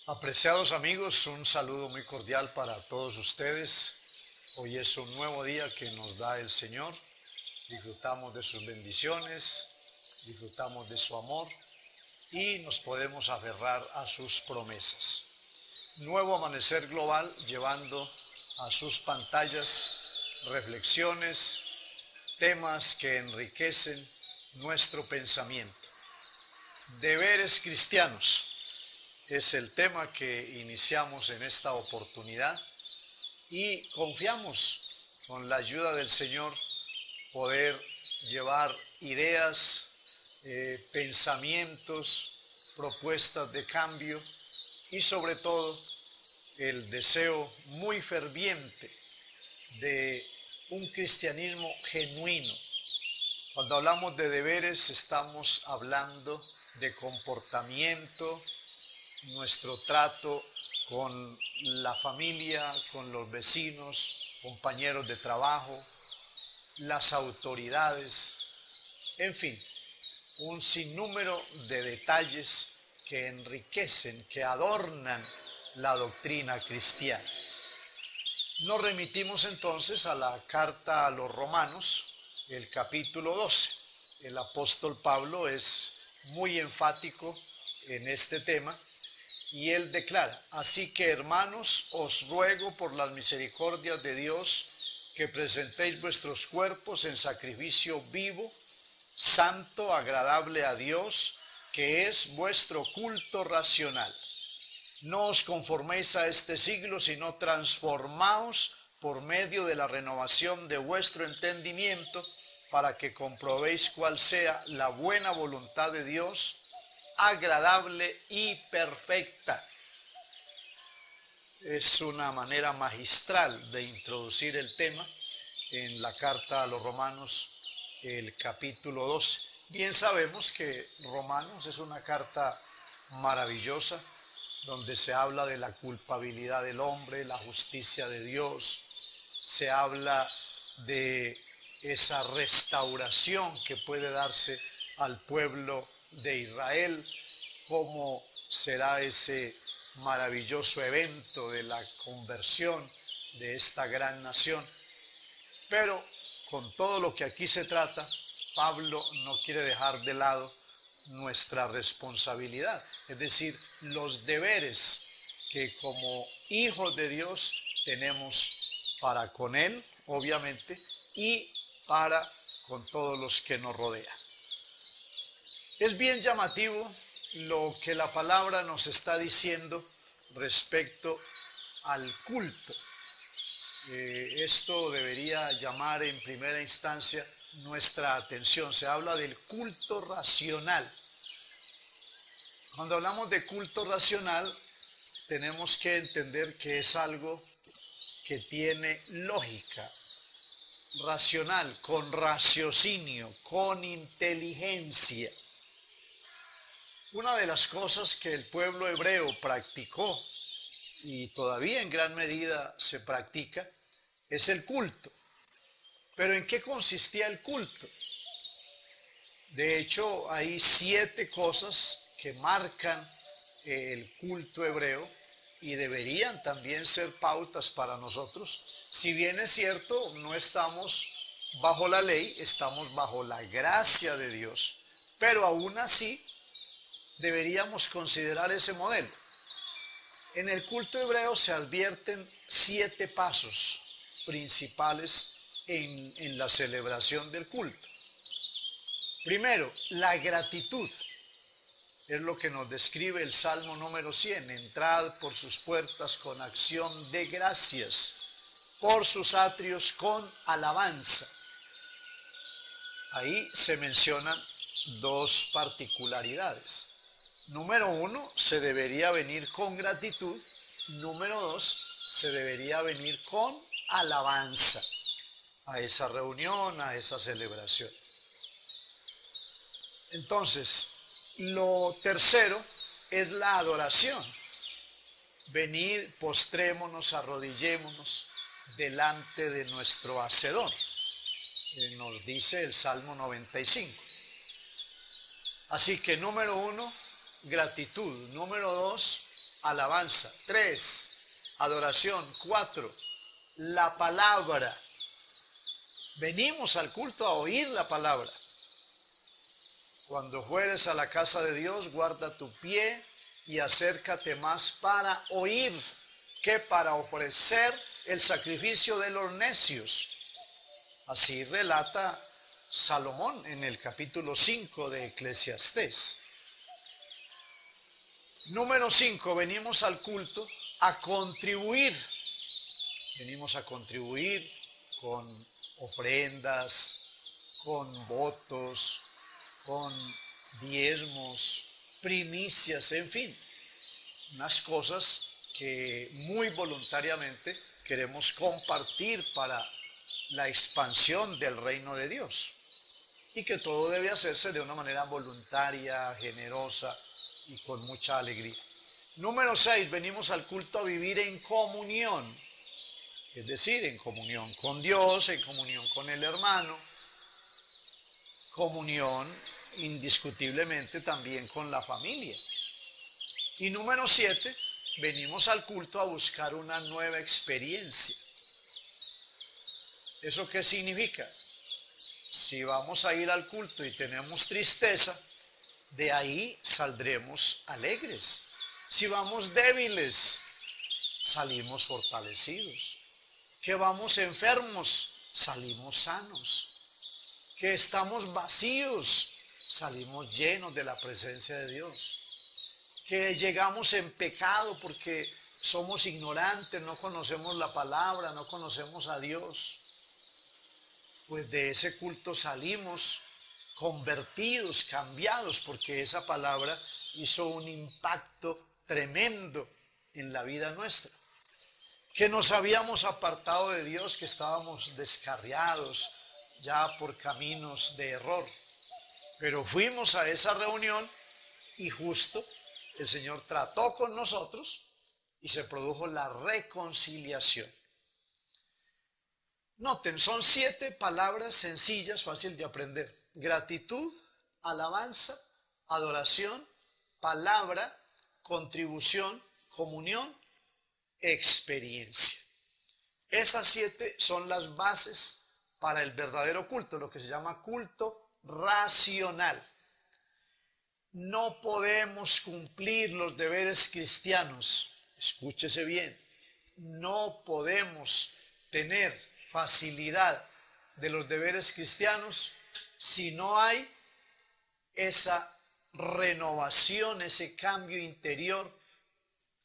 Apreciados amigos, un saludo muy cordial para todos ustedes. Hoy es un nuevo día que nos da el Señor. Disfrutamos de sus bendiciones, disfrutamos de su amor y nos podemos aferrar a sus promesas. Nuevo amanecer global llevando a sus pantallas reflexiones, temas que enriquecen nuestro pensamiento. Deberes cristianos es el tema que iniciamos en esta oportunidad y confiamos con la ayuda del Señor poder llevar ideas, pensamientos, propuestas de cambio y sobre todo el deseo muy ferviente de un cristianismo genuino. Cuando hablamos de deberes estamos hablando de comportamiento, nuestro trato con la familia, con los vecinos, compañeros de trabajo, las autoridades, en fin, un sinnúmero de detalles que enriquecen, que adornan la doctrina cristiana. Nos remitimos entonces a la carta a los Romanos, el capítulo 12. El apóstol Pablo es muy enfático en este tema y él declara: así que, hermanos, os ruego por las misericordias de Dios que presentéis vuestros cuerpos en sacrificio vivo, santo, agradable a Dios, que es vuestro culto racional. No os conforméis a este siglo, sino transformaos por medio de la renovación de vuestro entendimiento, para que comprobéis cuál sea la buena voluntad de Dios, agradable y perfecta. Es una manera magistral de introducir el tema en la carta a los Romanos, el capítulo 12. Bien sabemos que Romanos es una carta maravillosa, donde se habla de la culpabilidad del hombre, la justicia de Dios, se habla de esa restauración que puede darse al pueblo de Israel, cómo será ese maravilloso evento de la conversión de esta gran nación. Pero con todo lo que aquí se trata, Pablo no quiere dejar de lado nuestra responsabilidad, es decir, los deberes que como hijos de Dios tenemos para con Él, obviamente, y para con todos los que nos rodean. Es bien llamativo lo que la palabra nos está diciendo respecto al culto. Esto debería llamar en primera instancia nuestra atención. Se habla del culto racional. Cuando hablamos de culto racional, tenemos que entender que es algo que tiene lógica, racional, con raciocinio, con inteligencia. Una de las cosas que el pueblo hebreo practicó y todavía en gran medida se practica es el culto. ¿Pero en qué consistía el culto? De hecho, hay 7 cosas que marcan el culto hebreo y deberían también ser pautas para nosotros. Si bien es cierto, no estamos bajo la ley, estamos bajo la gracia de Dios, pero aún así deberíamos considerar ese modelo. En el culto hebreo se advierten 7 pasos principales en la celebración del culto. Primero, la gratitud. Es lo que nos describe el Salmo número 100. Entrad por sus puertas con acción de gracias, por sus atrios con alabanza. Ahí se mencionan 2 particularidades. Número 1, se debería venir con gratitud. Número 2, se debería venir con alabanza a esa reunión, a esa celebración. Entonces, lo tercero es la adoración. Venid, postrémonos, arrodillémonos delante de nuestro Hacedor. Nos dice el Salmo 95. Así que número 1, gratitud. Número 2, alabanza. 3, adoración. 4, la palabra. Venimos al culto a oír la palabra. Cuando fueres a la casa de Dios, guarda tu pie y acércate más para oír que para ofrecer el sacrificio de los necios. Así relata Salomón en el capítulo 5 de Eclesiastés. Número 5, venimos al culto a contribuir. Venimos a contribuir con ofrendas, con votos, con diezmos, primicias, en fin, unas cosas que muy voluntariamente queremos compartir para la expansión del reino de Dios, y que todo debe hacerse de una manera voluntaria, generosa y con mucha alegría. Número 6, venimos al culto a vivir en comunión, es decir, en comunión con Dios, en comunión con el hermano, comunión indiscutiblemente también con la familia. Y número 7, venimos al culto a buscar una nueva experiencia. ¿Eso qué significa? Si vamos a ir al culto y tenemos tristeza, de ahí saldremos alegres. Si vamos débiles, salimos fortalecidos. Que vamos enfermos, salimos sanos. Que estamos vacíos, salimos llenos de la presencia de Dios. Que llegamos en pecado porque somos ignorantes, no conocemos la palabra, no conocemos a Dios. Pues de ese culto salimos convertidos, cambiados, porque esa palabra hizo un impacto tremendo en la vida nuestra. Que nos habíamos apartado de Dios, que estábamos descarriados ya por caminos de error. Pero fuimos a esa reunión y justo el Señor trató con nosotros y se produjo la reconciliación. Noten, son 7 palabras sencillas, fácil de aprender. Gratitud, alabanza, adoración, palabra, contribución, comunión, experiencia. Esas 7 son las bases para el verdadero culto, lo que se llama culto racional. No podemos cumplir los deberes cristianos, escúchese bien, no podemos tener facilidad de los deberes cristianos si no hay esa renovación, ese cambio interior.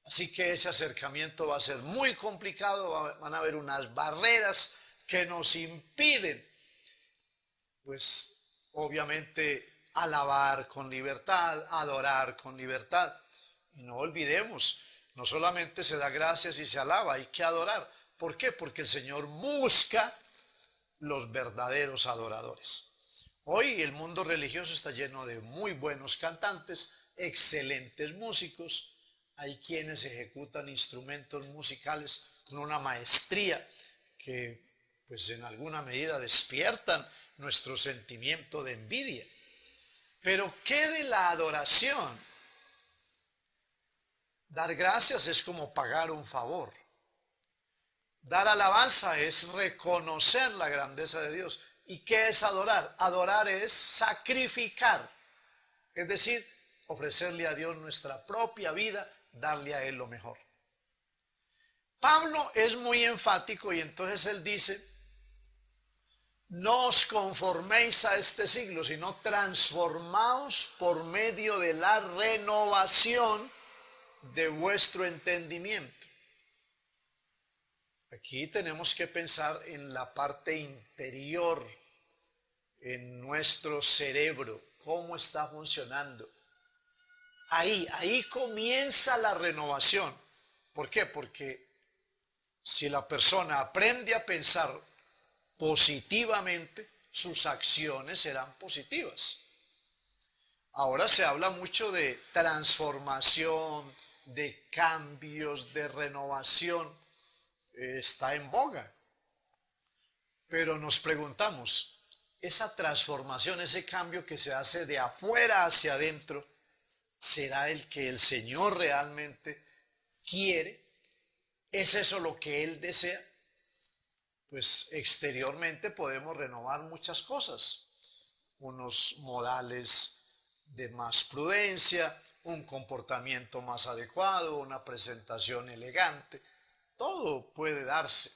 Así que ese acercamiento va a ser muy complicado, van a haber unas barreras que nos impiden, pues obviamente, alabar con libertad, adorar con libertad. Y no olvidemos, no solamente se da gracias y se alaba, hay que adorar. ¿Por qué? Porque el Señor busca los verdaderos adoradores. Hoy el mundo religioso está lleno de muy buenos cantantes, excelentes músicos. Hay quienes ejecutan instrumentos musicales con una maestría que pues en alguna medida despiertan nuestro sentimiento de envidia. Pero ¿qué de la adoración? Dar gracias es como pagar un favor. Dar alabanza es reconocer la grandeza de Dios. ¿Y qué es adorar? Adorar es sacrificar. Es decir, ofrecerle a Dios nuestra propia vida, darle a Él lo mejor. Pablo es muy enfático y entonces él dice: no os conforméis a este siglo, sino transformaos por medio de la renovación de vuestro entendimiento. Aquí tenemos que pensar en la parte interior, en nuestro cerebro, cómo está funcionando. Ahí comienza la renovación. ¿Por qué? Porque si la persona aprende a pensar positivamente, sus acciones serán positivas. Ahora se habla mucho de transformación, de cambios, de renovación. Está en boga. Pero nos preguntamos, esa transformación, ese cambio que se hace de afuera hacia adentro, ¿será el que el Señor realmente quiere, ¿es eso lo que Él desea? Pues exteriormente podemos renovar muchas cosas, unos modales de más prudencia, un comportamiento más adecuado, una presentación elegante, todo puede darse.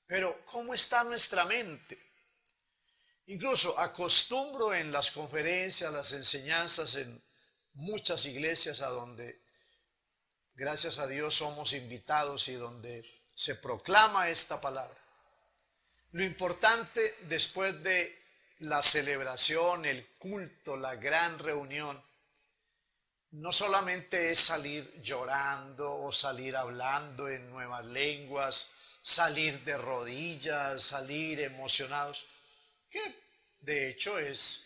Pero ¿cómo está nuestra mente? Incluso acostumbro en las conferencias, las enseñanzas en muchas iglesias a donde, gracias a Dios, somos invitados y donde se proclama esta palabra. Lo importante después de la celebración, el culto, la gran reunión, no solamente es salir llorando o salir hablando en nuevas lenguas, salir de rodillas, salir emocionados, que de hecho es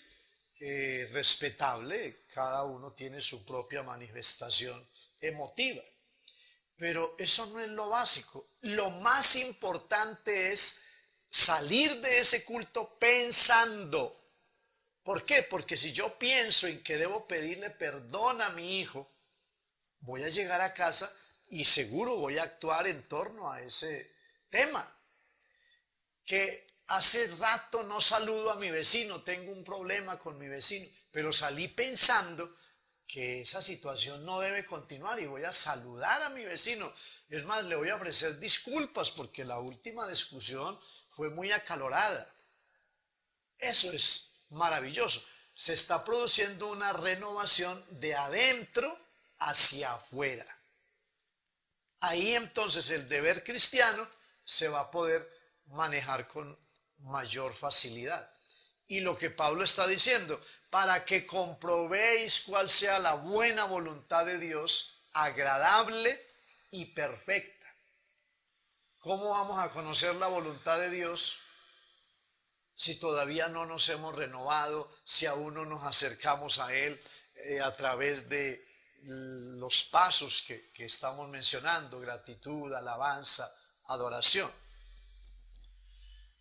respetable, cada uno tiene su propia manifestación emotiva, pero eso no es lo básico. Lo más importante es salir de ese culto pensando. ¿Por qué? Porque si yo pienso en que debo pedirle perdón a mi hijo, voy a llegar a casa y seguro voy a actuar en torno a ese tema. Que hace rato no saludo a mi vecino, tengo un problema con mi vecino, pero salí pensando que esa situación no debe continuar y voy a saludar a mi vecino. Es más, le voy a ofrecer disculpas porque la última discusión fue muy acalorada. Eso es maravilloso. Se está produciendo una renovación de adentro hacia afuera. Ahí entonces el deber cristiano se va a poder manejar con mayor facilidad. Y lo que Pablo está diciendo, para que comprobéis cuál sea la buena voluntad de Dios, agradable y perfecta. ¿Cómo vamos a conocer la voluntad de Dios si todavía no nos hemos renovado, si aún no nos acercamos a Él a través de los pasos que estamos mencionando, gratitud, alabanza, adoración?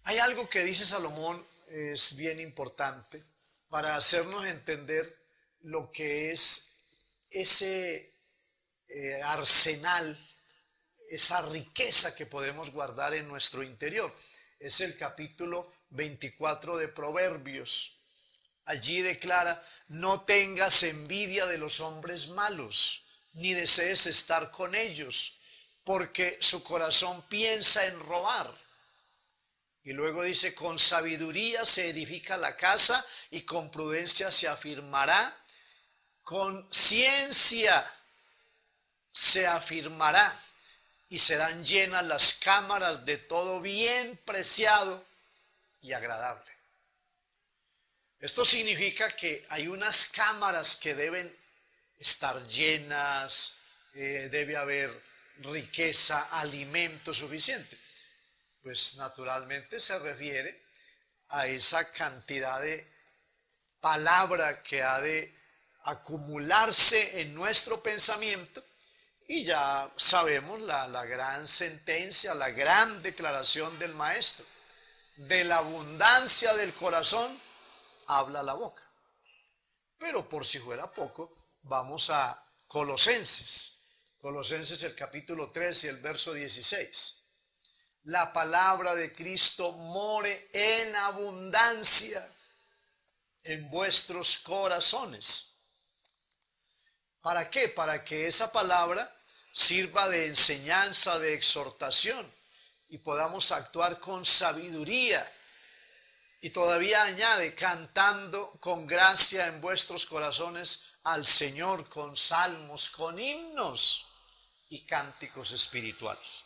Hay algo que dice Salomón, es bien importante, para hacernos entender lo que es ese arsenal, esa riqueza que podemos guardar en nuestro interior. Es el capítulo 24 de Proverbios. Allí declara: no tengas envidia de los hombres malos, ni desees estar con ellos, porque su corazón piensa en robar. Y luego dice: con sabiduría se edifica la casa y con prudencia se afirmará. Con ciencia se afirmará y serán llenas las cámaras de todo bien preciado y agradable. Esto significa que hay unas cámaras que deben estar llenas, debe haber riqueza, alimento suficiente. Pues naturalmente se refiere a esa cantidad de palabra que ha de acumularse en nuestro pensamiento, y ya sabemos la gran sentencia, la gran declaración del maestro: de la abundancia del corazón habla la boca. Pero por si fuera poco, vamos a Colosenses el capítulo 3 y el verso 16. La palabra de Cristo more en abundancia en vuestros corazones. ¿Para qué? Para que esa palabra sirva de enseñanza, de exhortación, y podamos actuar con sabiduría. Y todavía añade: cantando con gracia en vuestros corazones al Señor con salmos, con himnos y cánticos espirituales.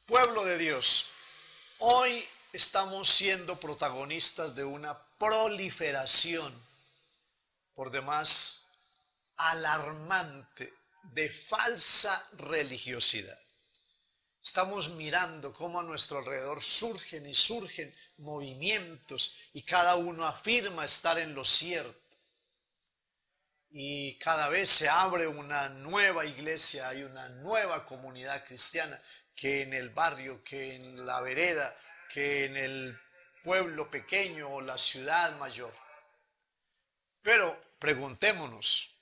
Pueblo de Dios, hoy estamos siendo protagonistas de una proliferación por demás alarmante de falsa religiosidad. Estamos mirando cómo a nuestro alrededor surgen y surgen movimientos y cada uno afirma estar en lo cierto. Y cada vez se abre una nueva iglesia, hay una nueva comunidad cristiana, que en el barrio, que en la vereda, que en el pueblo pequeño o la ciudad mayor. Pero preguntémonos,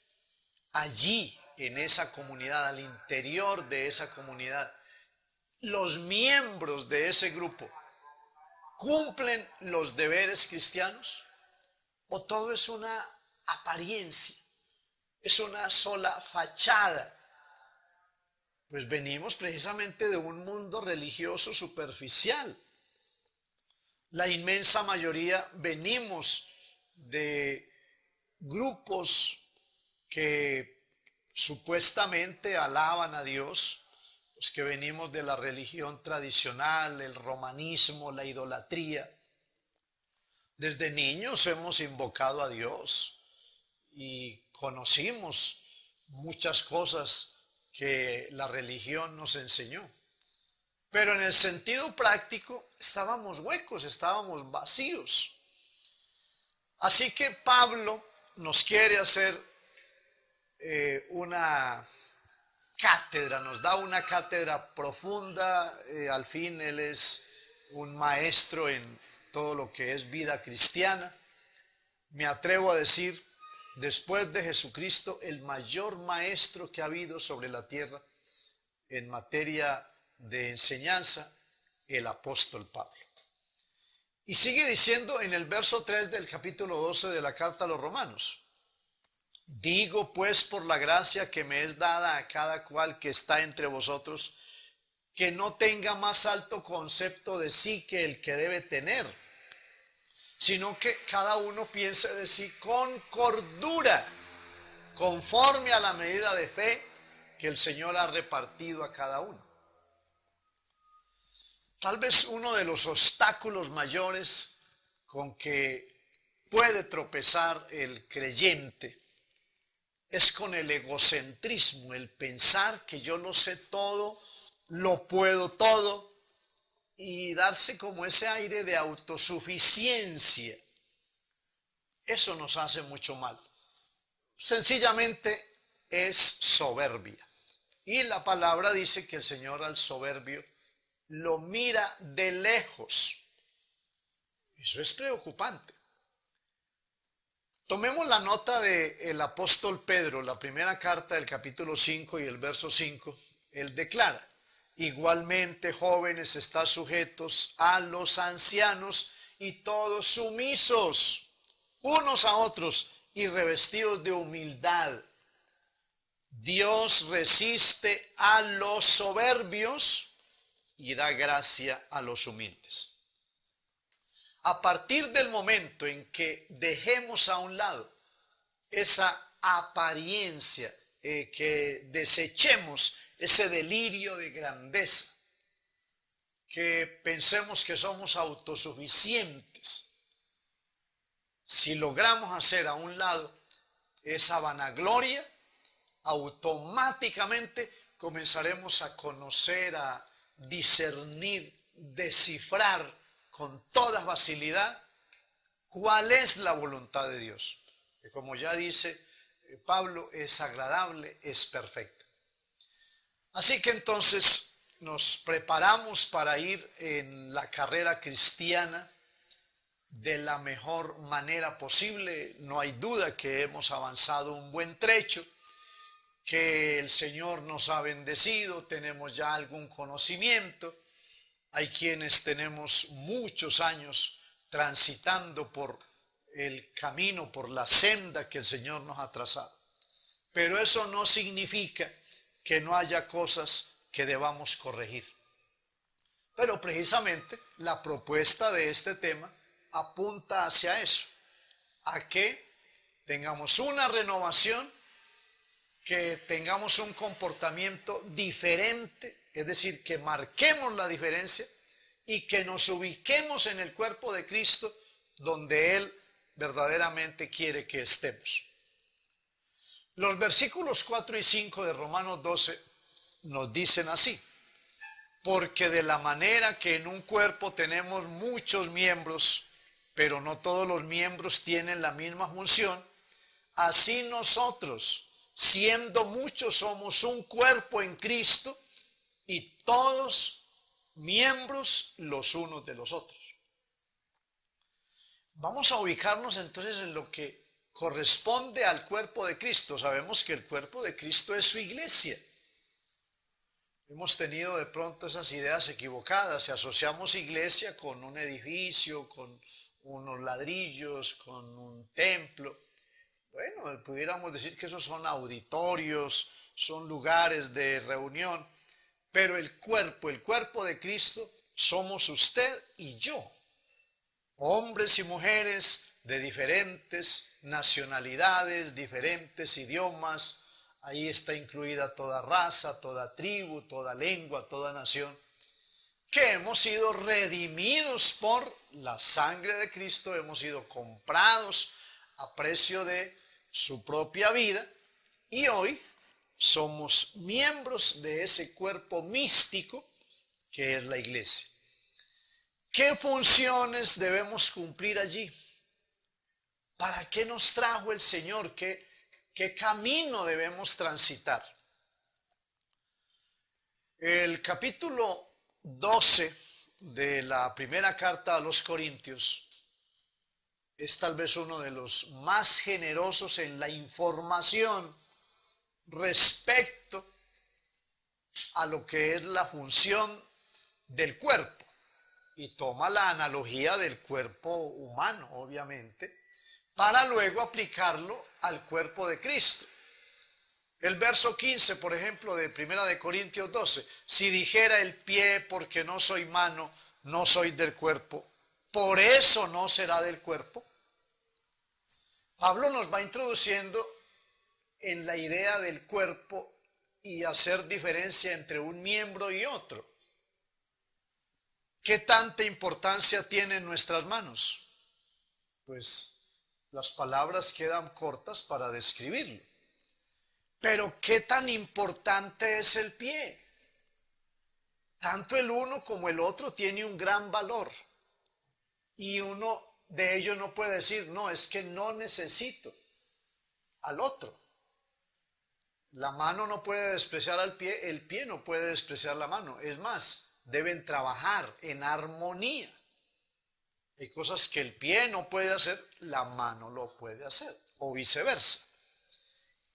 allí en esa comunidad, al interior de esa comunidad, los miembros de ese grupo cumplen los deberes cristianos, o todo es una apariencia, es una sola fachada. Pues venimos precisamente de un mundo religioso superficial. La inmensa mayoría venimos de grupos que supuestamente alaban a Dios, los que venimos de la religión tradicional, el romanismo, la idolatría. Desde niños hemos invocado a Dios y conocimos muchas cosas que la religión nos enseñó. Pero en el sentido práctico estábamos huecos, estábamos vacíos. Así que Pablo nos quiere hacer una cátedra, nos da una cátedra profunda. Al fin él es un maestro en todo lo que es vida cristiana. Me atrevo a decir, después de Jesucristo, el mayor maestro que ha habido sobre la tierra en materia de enseñanza, el apóstol Pablo. Y sigue diciendo en el verso 3 del capítulo 12 de la carta a los Romanos: digo pues por la gracia que me es dada a cada cual que está entre vosotros, que no tenga más alto concepto de sí que el que debe tener, sino que cada uno piense de sí con cordura, conforme a la medida de fe que el Señor ha repartido a cada uno. Tal vez uno de los obstáculos mayores con que puede tropezar el creyente es con el egocentrismo, el pensar que yo lo sé todo, lo puedo todo, y darse como ese aire de autosuficiencia. Eso nos hace mucho mal. Sencillamente es soberbia. Y la palabra dice que el Señor al soberbio lo mira de lejos. Eso es preocupante. Tomemos la nota del apóstol Pedro, la primera carta del capítulo 5 y el verso 5. Él declara: igualmente, jóvenes, estad sujetos a los ancianos y todos sumisos unos a otros y revestidos de humildad. Dios resiste a los soberbios y da gracia a los humildes. A partir del momento en que dejemos a un lado esa apariencia, que desechemos ese delirio de grandeza, que pensemos que somos autosuficientes, si logramos hacer a un lado esa vanagloria, automáticamente comenzaremos a conocer, a discernir, descifrar con toda facilidad cuál es la voluntad de Dios, que como ya dice Pablo, es agradable, es perfecta. Así que entonces nos preparamos para ir en la carrera cristiana de la mejor manera posible. No hay duda que hemos avanzado un buen trecho, que el Señor nos ha bendecido, tenemos ya algún conocimiento. Hay quienes tenemos muchos años transitando por el camino, por la senda que el Señor nos ha trazado. Pero eso no significa que no haya cosas que debamos corregir. Pero precisamente la propuesta de este tema apunta hacia eso, a que tengamos una renovación, que tengamos un comportamiento diferente, es decir, que marquemos la diferencia y que nos ubiquemos en el cuerpo de Cristo, donde Él verdaderamente quiere que estemos. Los versículos 4 y 5 de Romanos 12 nos dicen así: porque de la manera que en un cuerpo tenemos muchos miembros, pero no todos los miembros tienen la misma función, así nosotros, siendo muchos, somos un cuerpo en Cristo y todos miembros los unos de los otros. Vamos a ubicarnos entonces en lo que corresponde al cuerpo de Cristo. Sabemos que el cuerpo de Cristo es su iglesia. Hemos tenido de pronto esas ideas equivocadas. Si asociamos iglesia con un edificio, con unos ladrillos, con un templo, bueno, pudiéramos decir que esos son auditorios, son lugares de reunión, pero el cuerpo de Cristo, somos usted y yo, hombres y mujeres de diferentes nacionalidades, diferentes idiomas. Ahí está incluida toda raza, toda tribu, toda lengua, toda nación, que hemos sido redimidos por la sangre de Cristo, hemos sido comprados a precio de su propia vida y hoy somos miembros de ese cuerpo místico que es la iglesia. ¿Qué funciones debemos cumplir allí? ¿Para qué nos trajo el Señor? ¿Qué camino debemos transitar? El capítulo 12 de la primera carta a los Corintios es tal vez uno de los más generosos en la información respecto a lo que es la función del cuerpo, y toma la analogía del cuerpo humano, obviamente, para luego aplicarlo al cuerpo de Cristo. El verso 15, por ejemplo, de 1 Corintios 12, si dijera el pie, porque no soy mano, no soy del cuerpo, por eso no será del cuerpo. Pablo nos va introduciendo en la idea del cuerpo y hacer diferencia entre un miembro y otro. ¿Qué tanta importancia tienen nuestras manos? Pues las palabras quedan cortas para describirlo. Pero ¿qué tan importante es el pie? Tanto el uno como el otro tiene un gran valor. Y uno de ellos no puede decir, no, es que no necesito al otro. La mano no puede despreciar al pie, el pie no puede despreciar la mano. Es más, deben trabajar en armonía. Hay cosas que el pie no puede hacer, la mano lo puede hacer, o viceversa.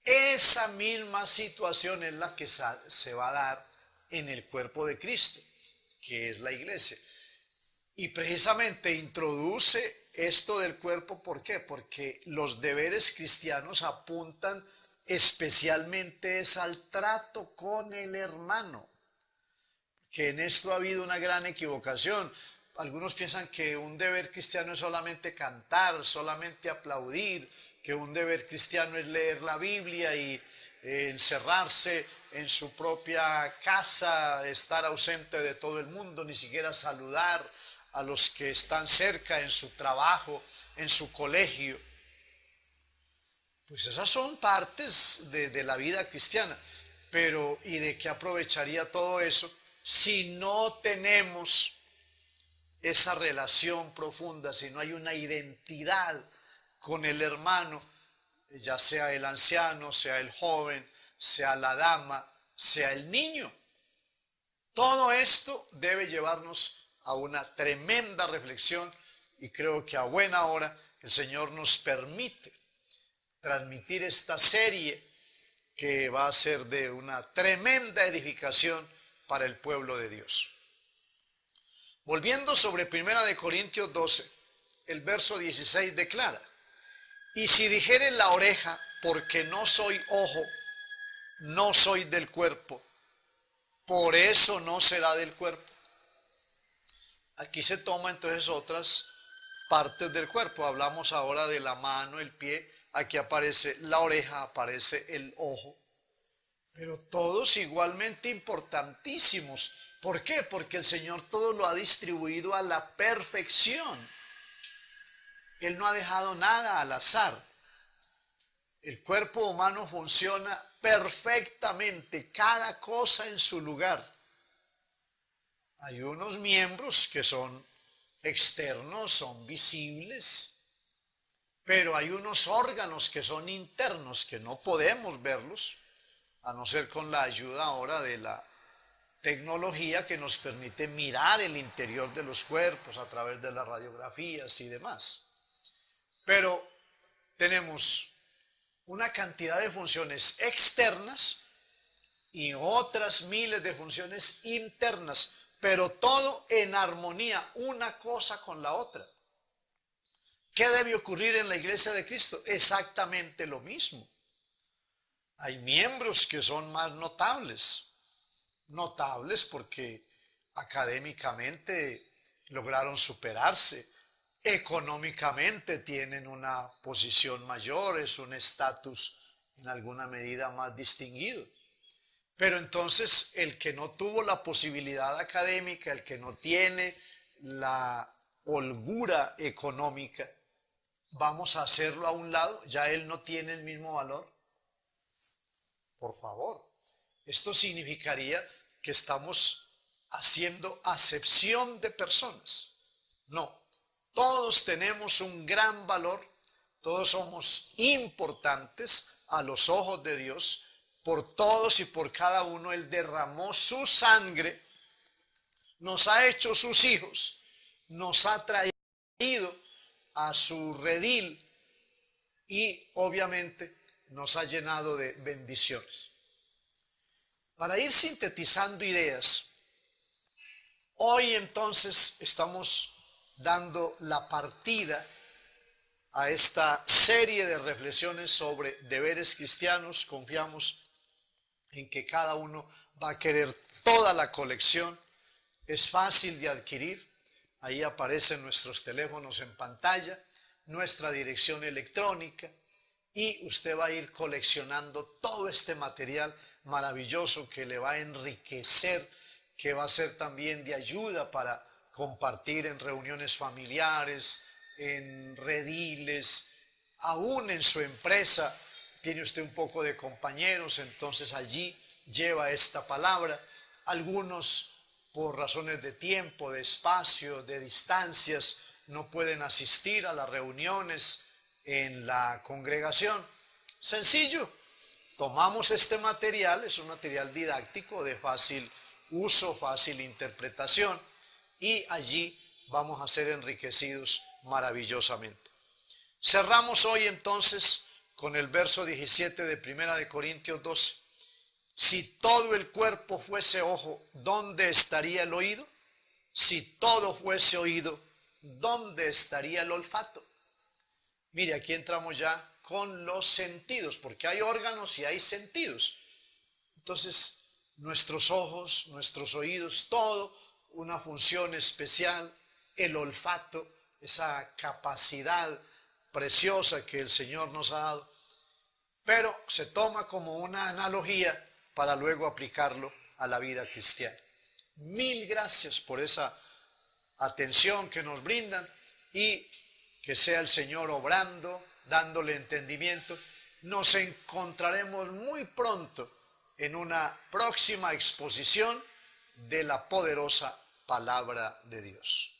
Esa misma situación es la que se va a dar en el cuerpo de Cristo, que es la iglesia. Y precisamente introduce esto del cuerpo, ¿por qué? Porque los deberes cristianos apuntan especialmente es al trato con el hermano, que en esto ha habido una gran equivocación. Algunos piensan que un deber cristiano es solamente cantar, solamente aplaudir, que un deber cristiano es leer la Biblia y encerrarse en su propia casa, estar ausente de todo el mundo, ni siquiera saludar a los que están cerca en su trabajo, en su colegio. Pues esas son partes de la vida cristiana, pero ¿y de qué aprovecharía todo eso si no tenemos esa relación profunda, si no hay una identidad con el hermano, ya sea el anciano, sea el joven, sea la dama, sea el niño? Todo esto debe llevarnos a una tremenda reflexión y creo que a buena hora el Señor nos permite transmitir esta serie que va a ser de una tremenda edificación para el pueblo de Dios. Volviendo sobre 1 Corintios 12, el verso 16 declara, y si dijere la oreja, porque no soy ojo, no soy del cuerpo, por eso no será del cuerpo. Aquí se toma entonces otras partes del cuerpo. Hablamos ahora de la mano, el pie, aquí aparece la oreja, aparece el ojo, pero todos igualmente importantísimos. ¿Por qué? Porque el Señor todo lo ha distribuido a la perfección. Él no ha dejado nada al azar. El cuerpo humano funciona perfectamente, cada cosa en su lugar. Hay unos miembros que son externos, son visibles, pero hay unos órganos que son internos, que no podemos verlos, a no ser con la ayuda ahora de la tecnología que nos permite mirar el interior de los cuerpos a través de las radiografías y demás. Pero tenemos una cantidad de funciones externas y otras miles de funciones internas, pero todo en armonía, una cosa con la otra. ¿Qué debe ocurrir en la iglesia de Cristo? Exactamente lo mismo. Hay miembros que son más notables porque académicamente lograron superarse, económicamente tienen una posición mayor, es un estatus en alguna medida más distinguido. Pero entonces el que no tuvo la posibilidad académica, el que no tiene la holgura económica, vamos a hacerlo a un lado, ya él no tiene el mismo valor. Por favor, esto significaría que estamos haciendo acepción de personas. No, todos tenemos un gran valor, todos somos importantes a los ojos de Dios. Por todos y por cada uno Él derramó su sangre, nos ha hecho sus hijos, nos ha traído a su redil y obviamente nos ha llenado de bendiciones. Para ir sintetizando ideas, hoy entonces estamos dando la partida a esta serie de reflexiones sobre deberes cristianos. Confiamos en que cada uno va a querer toda la colección. Es fácil de adquirir. Ahí aparecen nuestros teléfonos en pantalla, nuestra dirección electrónica, y usted va a ir coleccionando todo este material maravilloso que le va a enriquecer, que va a ser también de ayuda para compartir en reuniones familiares, en rediles, aún en su empresa. Tiene usted un poco de compañeros, entonces allí lleva esta palabra. Algunos, por razones de tiempo, de espacio, de distancias, no pueden asistir a las reuniones en la congregación. Sencillo, tomamos este material, es un material didáctico de fácil uso, fácil interpretación, y allí vamos a ser enriquecidos maravillosamente. Cerramos hoy entonces con el verso 17 de 1 Corintios 12. Si todo el cuerpo fuese ojo, ¿dónde estaría el oído? Si todo fuese oído, ¿dónde estaría el olfato? Mire, aquí entramos ya con los sentidos, porque hay órganos y hay sentidos. Entonces, nuestros ojos, nuestros oídos, todo una función especial, el olfato, esa capacidad preciosa que el Señor nos ha dado, pero se toma como una analogía para luego aplicarlo a la vida cristiana. Mil gracias por esa atención que nos brindan, y que sea el Señor obrando, dándole entendimiento. Nos encontraremos muy pronto en una próxima exposición de la poderosa palabra de Dios.